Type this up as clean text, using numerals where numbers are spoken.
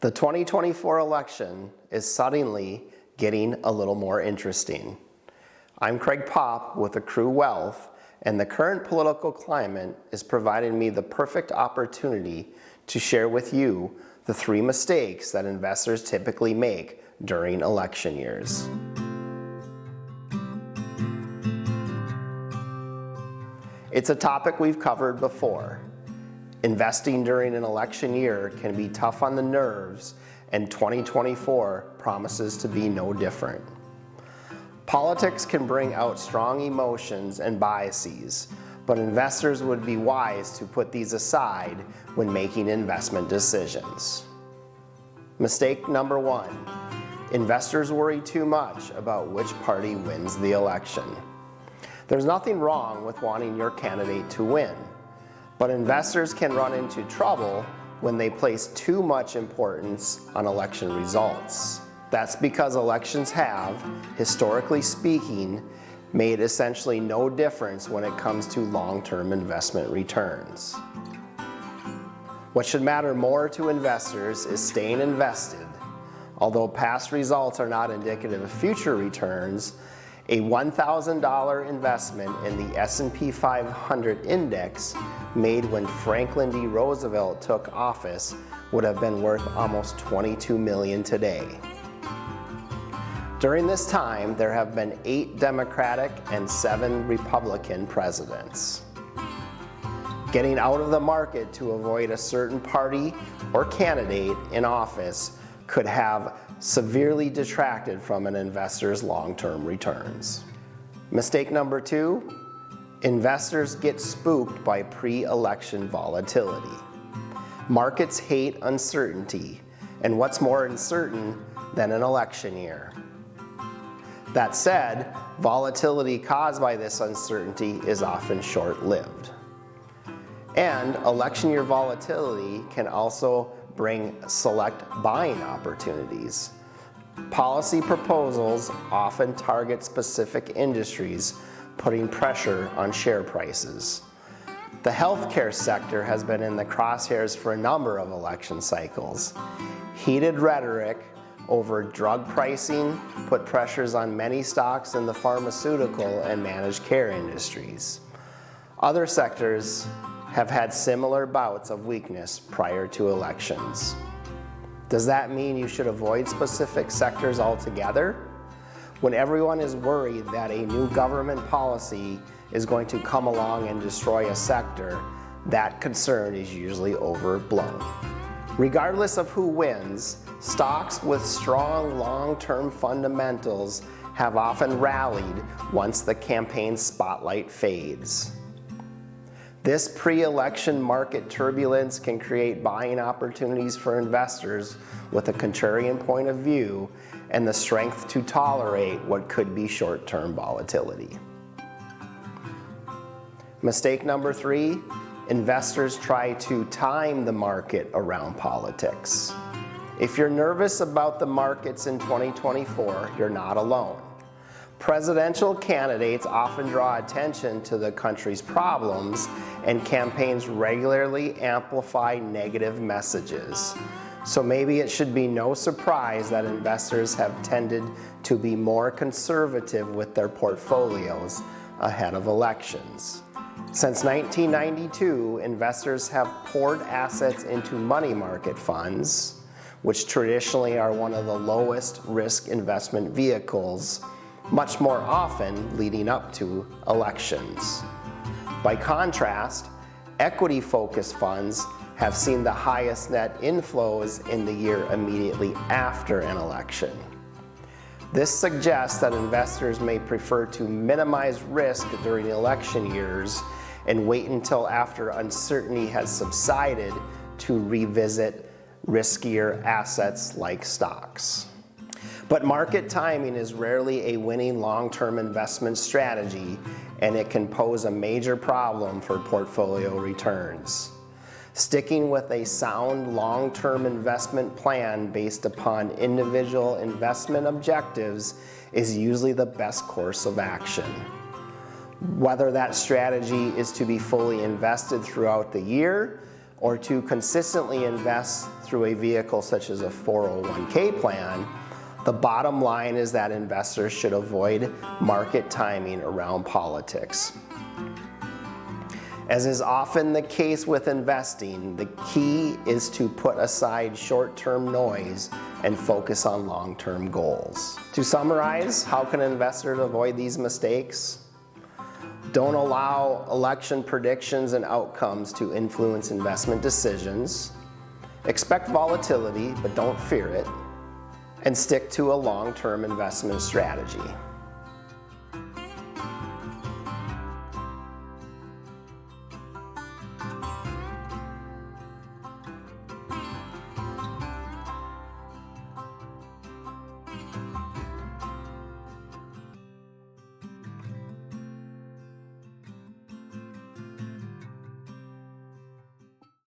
The 2024 election is suddenly getting a little more interesting. I'm Craig Popp with Accrue Wealth, and the current political climate is providing me the perfect opportunity to share with you the 3 mistakes that investors typically make during election years. It's a topic we've covered before. Investing during an election year can be tough on the nerves, and 2024 promises to be no different. Politics can bring out strong emotions and biases, but investors would be wise to put these aside when making investment decisions. Mistake number 1. Investors worry too much about which party wins the election. There's nothing wrong with wanting your candidate to win, but investors can run into trouble when they place too much importance on election results. That's because elections have, historically speaking, made essentially no difference when it comes to long-term investment returns. What should matter more to investors is staying invested. Although past results are not indicative of future returns, a $1,000 investment in the S&P 500 index made when Franklin D. Roosevelt took office would have been worth almost $22 million today. During this time, there have been 8 Democratic and 7 Republican presidents. Getting out of the market to avoid a certain party or candidate in office could have severely detracted from an investor's long-term returns. Mistake number 2, investors get spooked by pre-election volatility. Markets hate uncertainty, and what's more uncertain than an election year? That said, volatility caused by this uncertainty is often short-lived. And election year volatility can also bring select buying opportunities. Policy proposals often target specific industries, putting pressure on share prices. The healthcare sector has been in the crosshairs for a number of election cycles. Heated rhetoric over drug pricing put pressures on many stocks in the pharmaceutical and managed care industries. Other sectors have had similar bouts of weakness prior to elections. Does that mean you should avoid specific sectors altogether? When everyone is worried that a new government policy is going to come along and destroy a sector, that concern is usually overblown. Regardless of who wins, stocks with strong long-term fundamentals have often rallied once the campaign spotlight fades. This pre-election market turbulence can create buying opportunities for investors with a contrarian point of view and the strength to tolerate what could be short-term volatility. Mistake number 3, investors try to time the market around politics. If you're nervous about the markets in 2024, you're not alone. Presidential candidates often draw attention to the country's problems, and campaigns regularly amplify negative messages. So maybe it should be no surprise that investors have tended to be more conservative with their portfolios ahead of elections. Since 1992, investors have poured assets into money market funds, which traditionally are one of the lowest risk investment vehicles, much more often leading up to elections. By contrast, equity-focused funds have seen the highest net inflows in the year immediately after an election. This suggests that investors may prefer to minimize risk during election years and wait until after uncertainty has subsided to revisit riskier assets like stocks. But market timing is rarely a winning long-term investment strategy, and it can pose a major problem for portfolio returns. Sticking with a sound long-term investment plan based upon individual investment objectives is usually the best course of action. Whether that strategy is to be fully invested throughout the year or to consistently invest through a vehicle such as a 401k plan, the bottom line is that investors should avoid market timing around politics. As is often the case with investing, the key is to put aside short-term noise and focus on long-term goals. To summarize, how can investors avoid these mistakes? Don't allow election predictions and outcomes to influence investment decisions. Expect volatility, but don't fear it. And stick to a long-term investment strategy.